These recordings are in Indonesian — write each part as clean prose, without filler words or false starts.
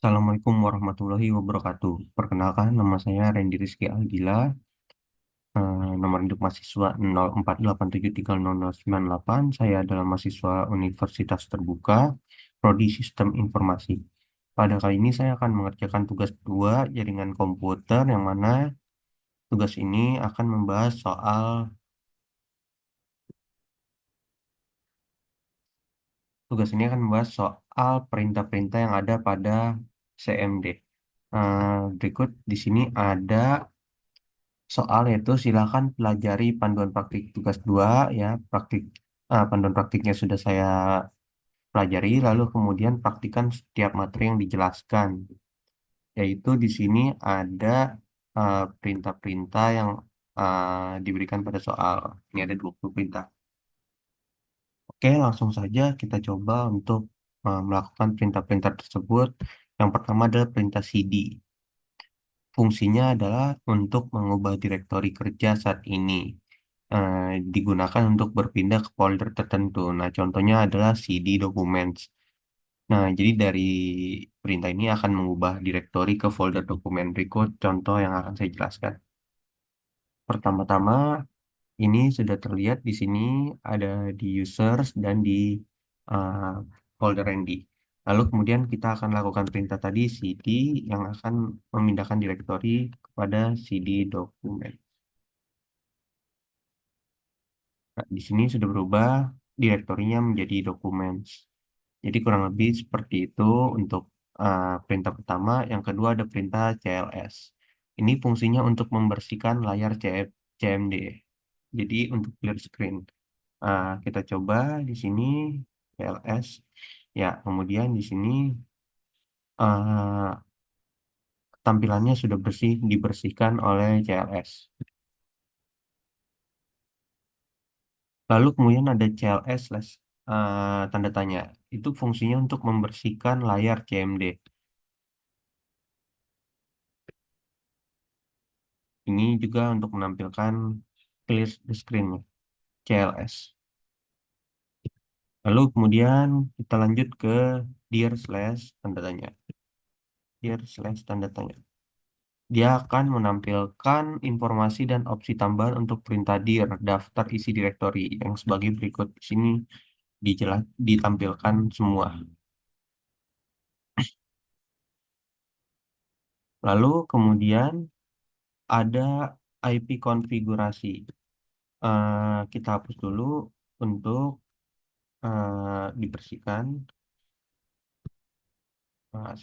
Assalamualaikum warahmatullahi wabarakatuh. Perkenalkan, nama saya Randy Rizky Aldila, nomor induk mahasiswa 0487300098. Saya adalah mahasiswa Universitas Terbuka, Prodi Sistem Informasi. Pada kali ini saya akan mengerjakan tugas 2 jaringan komputer, yang mana tugas ini akan membahas soal perintah-perintah yang ada pada CMD. Berikut di sini ada soal, yaitu silakan pelajari panduan praktik tugas 2 ya. Panduan praktiknya sudah saya pelajari, lalu kemudian praktikan setiap materi yang dijelaskan. Yaitu di sini ada perintah-perintah yang diberikan pada soal. Ini ada 20 perintah. Oke, langsung saja kita coba untuk melakukan perintah-perintah tersebut. Yang pertama adalah perintah CD. Fungsinya adalah untuk mengubah direktori kerja saat ini, eh, digunakan untuk berpindah ke folder tertentu. Nah, contohnya adalah CD Documents. Nah, jadi dari perintah ini akan mengubah direktori ke folder dokumen. Berikut contoh yang akan saya jelaskan. Pertama-tama, ini sudah terlihat di sini ada di users dan di eh, folder ND. Lalu kemudian kita akan lakukan perintah tadi CD yang akan memindahkan direktori kepada CD dokumen. Nah, di sini sudah berubah direktorinya menjadi documents. Jadi kurang lebih seperti itu untuk perintah pertama. Yang kedua ada perintah CLS. Ini fungsinya untuk membersihkan layar CMD. Jadi untuk clear screen. Kita coba di sini CLS. Ya, kemudian di sini ah, tampilannya sudah dibersihkan oleh CLS. Lalu kemudian ada CLS tanda tanya. Itu fungsinya untuk membersihkan layar CMD. Ini juga untuk menampilkan clear the screen CLS. Lalu kemudian kita lanjut ke dir slash tanda tanya. Dir slash tanda tanya. Dia akan menampilkan informasi dan opsi tambahan untuk perintah dir daftar isi direktori yang sebagai berikut. Di sini ditampilkan semua. Lalu kemudian ada IP konfigurasi. Kita hapus dulu untuk dibersihkan. Nah,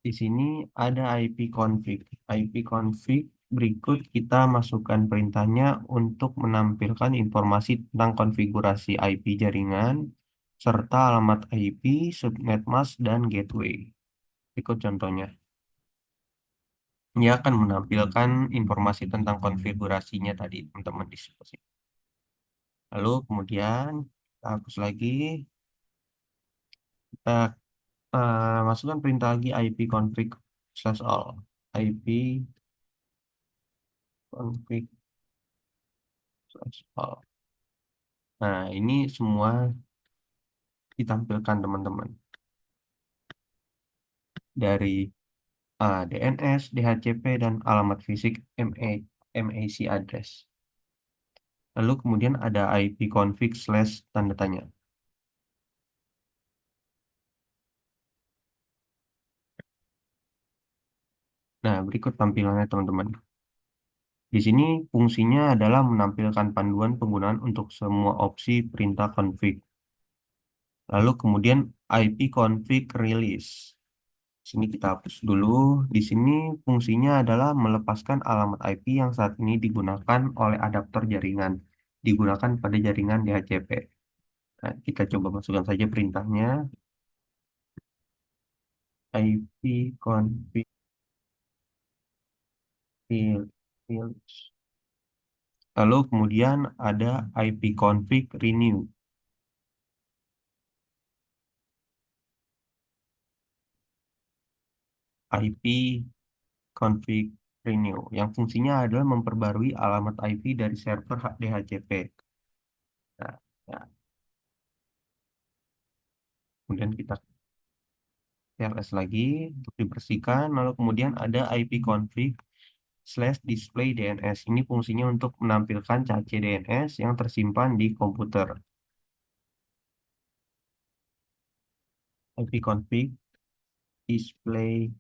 di sini ada IP config. IP config berikut kita masukkan perintahnya untuk menampilkan informasi tentang konfigurasi IP jaringan serta alamat IP, subnet mask, dan gateway. Berikut contohnya. Ia akan menampilkan informasi tentang konfigurasinya tadi, teman-teman di sini. Lalu kemudian kita hapus lagi. Kita masukkan perintah lagi IP config slash all. IP config slash all. Nah, ini semua ditampilkan teman-teman. Dari DNS, DHCP, dan alamat fisik MAC address. Lalu kemudian ada IP config slash tanda tanya. Nah, berikut tampilannya teman-teman. Di sini fungsinya adalah menampilkan panduan penggunaan untuk semua opsi perintah config. Lalu kemudian IP config release. Sini kita hapus dulu. Di sini fungsinya adalah melepaskan alamat IP yang saat ini digunakan oleh adaptor jaringan, digunakan pada jaringan DHCP. Nah, kita coba masukkan saja perintahnya. IP config release. Lalu kemudian ada IP config renew. IP config renew yang fungsinya adalah memperbarui alamat IP dari server DHCP. Nah, ya. kemudian kita TLS lagi untuk dibersihkan, lalu kemudian ada IP config slash display DNS. Ini fungsinya untuk menampilkan cache DNS yang tersimpan di komputer. IP config display,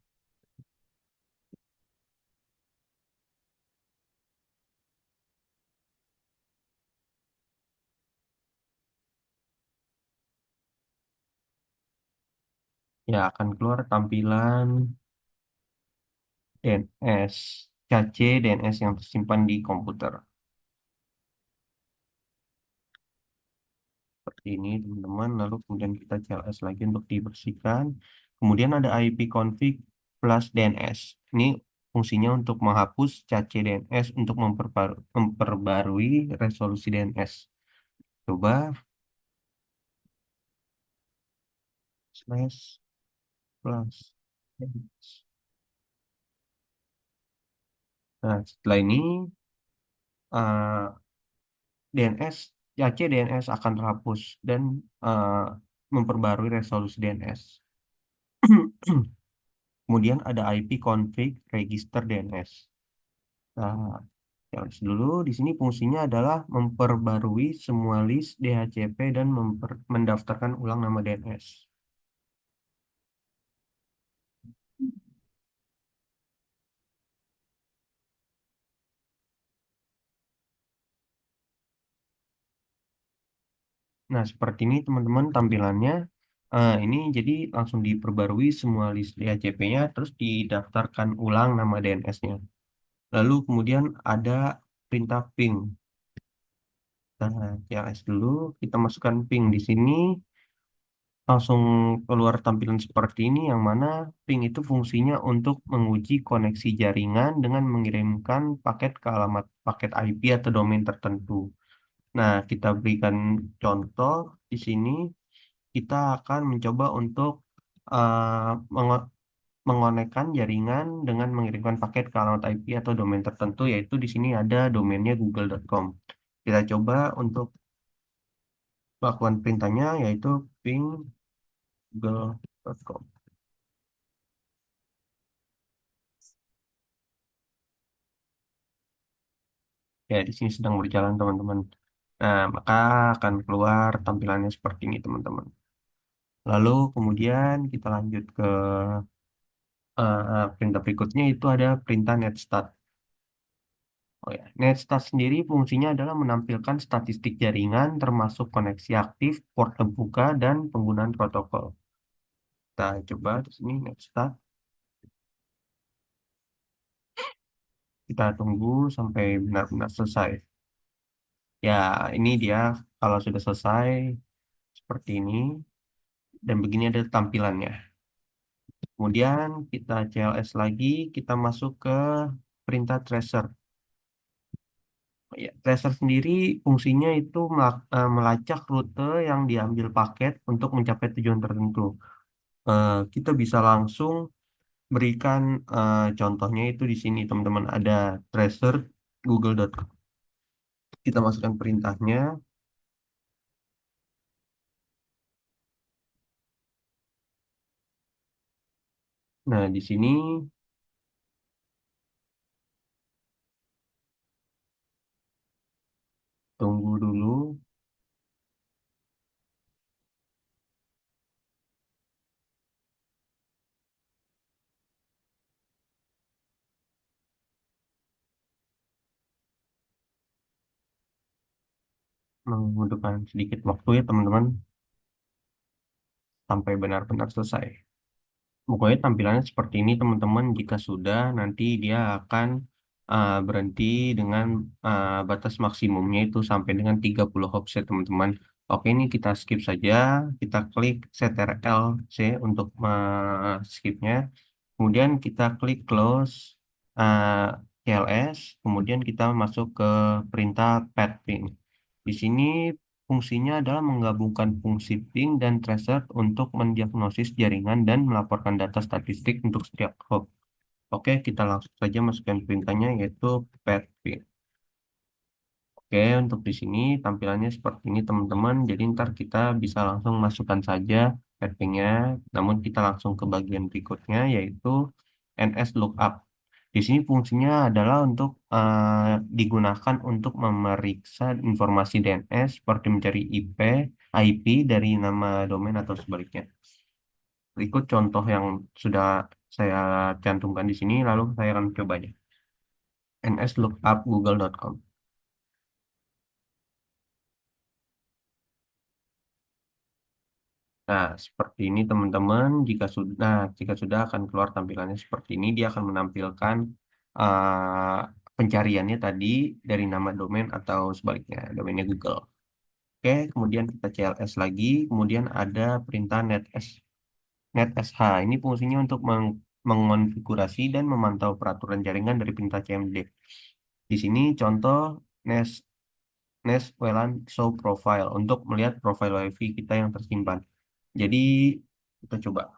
ya akan keluar tampilan DNS, cache DNS yang tersimpan di komputer. Seperti ini teman-teman, lalu kemudian kita CLS lagi untuk dibersihkan. Kemudian ada IP config plus DNS. Ini fungsinya untuk menghapus cache DNS untuk memperbarui resolusi DNS. Coba slash plus DNS. Nah, setelah ini DNS, cache DNS akan terhapus dan eh, memperbarui resolusi DNS. Kemudian ada IP config register DNS. Nah, yang dulu di sini fungsinya adalah memperbarui semua list DHCP dan mendaftarkan ulang nama DNS. Nah, seperti ini teman-teman tampilannya. Ini jadi langsung diperbarui semua list DHCP-nya, terus didaftarkan ulang nama DNS-nya. Lalu kemudian ada perintah ping. Nah, CLS dulu, kita masukkan ping di sini, langsung keluar tampilan seperti ini, yang mana ping itu fungsinya untuk menguji koneksi jaringan dengan mengirimkan paket ke alamat paket IP atau domain tertentu. Nah, kita berikan contoh di sini, kita akan mencoba untuk uh, mengo- mengonekkan jaringan dengan mengirimkan paket ke alamat IP atau domain tertentu, yaitu di sini ada domainnya google.com. Kita coba untuk melakukan perintahnya, yaitu ping google.com. Ya, di sini sedang berjalan teman-teman. Nah, maka akan keluar tampilannya seperti ini teman-teman. Lalu kemudian kita lanjut ke perintah berikutnya, itu ada perintah netstat. Oh ya, netstat sendiri fungsinya adalah menampilkan statistik jaringan termasuk koneksi aktif, port terbuka, dan penggunaan protokol. Kita coba di sini netstat. Kita tunggu sampai benar-benar selesai. Ya, ini dia kalau sudah selesai seperti ini dan begini ada tampilannya. Kemudian kita CLS lagi, kita masuk ke perintah tracer. Ya, tracer sendiri fungsinya itu melacak rute yang diambil paket untuk mencapai tujuan tertentu. Kita bisa langsung berikan contohnya itu di sini teman-teman, ada tracer google.com. Kita masukkan perintahnya. Nah, di sini tunggu dulu. Membutuhkan sedikit waktu ya teman-teman sampai benar-benar selesai. Pokoknya tampilannya seperti ini teman-teman. Jika sudah, nanti dia akan berhenti dengan batas maksimumnya itu sampai dengan 30 Hz ya teman-teman. Oke, ini kita skip saja. Kita klik Ctrl C untuk skipnya. Kemudian kita klik close uh, CLS. Kemudian kita masuk ke perintah pad ping. Di sini fungsinya adalah menggabungkan fungsi ping dan tracer untuk mendiagnosis jaringan dan melaporkan data statistik untuk setiap hop. Oke, kita langsung saja masukkan perintahnya, yaitu pad ping. Oke, untuk di sini tampilannya seperti ini teman-teman. Jadi ntar kita bisa langsung masukkan saja settingnya. Namun kita langsung ke bagian berikutnya yaitu NS Lookup. Di sini fungsinya adalah untuk digunakan untuk memeriksa informasi DNS seperti mencari IP dari nama domain atau sebaliknya. Berikut contoh yang sudah saya cantumkan di sini, lalu saya akan cobanya. nslookup.google.com. Nah, seperti ini teman-teman. Jika sudah akan keluar tampilannya seperti ini. Dia akan menampilkan pencariannya tadi dari nama domain atau sebaliknya, domainnya Google. Oke, kemudian kita CLS lagi. Kemudian ada perintah netsh. Ini fungsinya untuk mengonfigurasi dan memantau peraturan jaringan dari perintah CMD. Di sini contoh Nest Nest WLAN Show Profile untuk melihat profil WiFi kita yang tersimpan. Jadi kita coba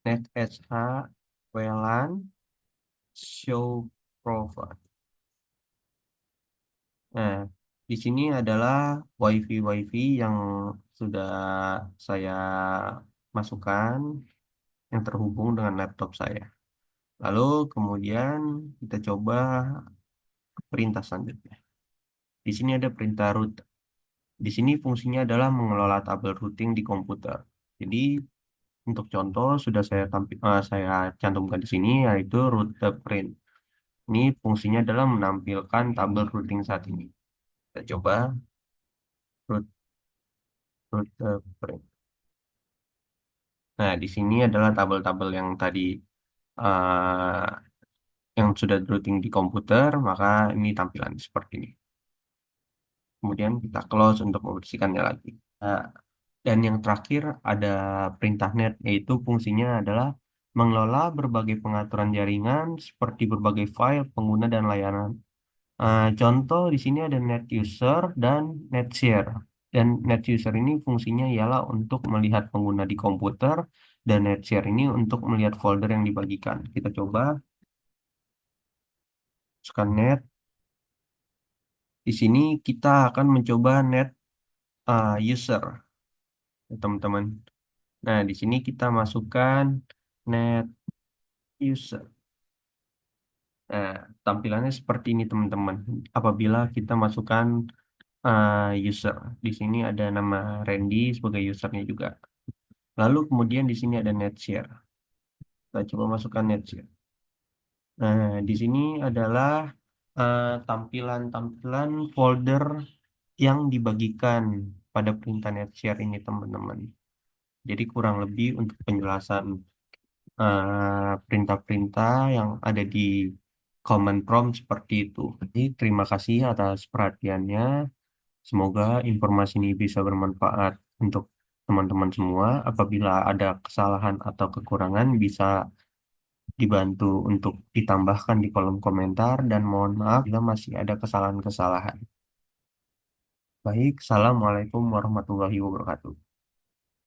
NetSH WLAN Show Profile. Nah, di sini adalah WiFi yang sudah saya masukkan yang terhubung dengan laptop saya. Lalu kemudian kita coba perintah selanjutnya. Di sini ada perintah root. Di sini fungsinya adalah mengelola tabel routing di komputer. Jadi untuk contoh sudah saya cantumkan di sini yaitu root the print. Ini fungsinya adalah menampilkan tabel routing saat ini. Kita coba root the print. Nah, di sini adalah tabel-tabel yang tadi eh, yang sudah routing di komputer, maka ini tampilan seperti ini. Kemudian kita close untuk membersihkannya lagi. Nah, dan yang terakhir ada perintah net, yaitu fungsinya adalah mengelola berbagai pengaturan jaringan seperti berbagai file, pengguna, dan layanan. Contoh di sini ada net user dan net share. Dan net user ini fungsinya ialah untuk melihat pengguna di komputer, dan net share ini untuk melihat folder yang dibagikan. Kita coba masukkan net. Di sini kita akan mencoba net user, ya, teman-teman. Nah, di sini kita masukkan net user. Nah, tampilannya seperti ini, teman-teman. Apabila kita masukkan user, di sini ada nama Randy sebagai usernya juga. Lalu kemudian di sini ada net share. Kita coba masukkan net share. Nah, di sini adalah tampilan-tampilan folder yang dibagikan pada perintah net share ini, teman-teman. Jadi kurang lebih untuk penjelasan perintah-perintah yang ada di command prompt seperti itu. Jadi terima kasih atas perhatiannya. Semoga informasi ini bisa bermanfaat untuk teman-teman semua. Apabila ada kesalahan atau kekurangan, bisa dibantu untuk ditambahkan di kolom komentar, dan mohon maaf bila masih ada kesalahan-kesalahan. Baik, Assalamualaikum warahmatullahi wabarakatuh.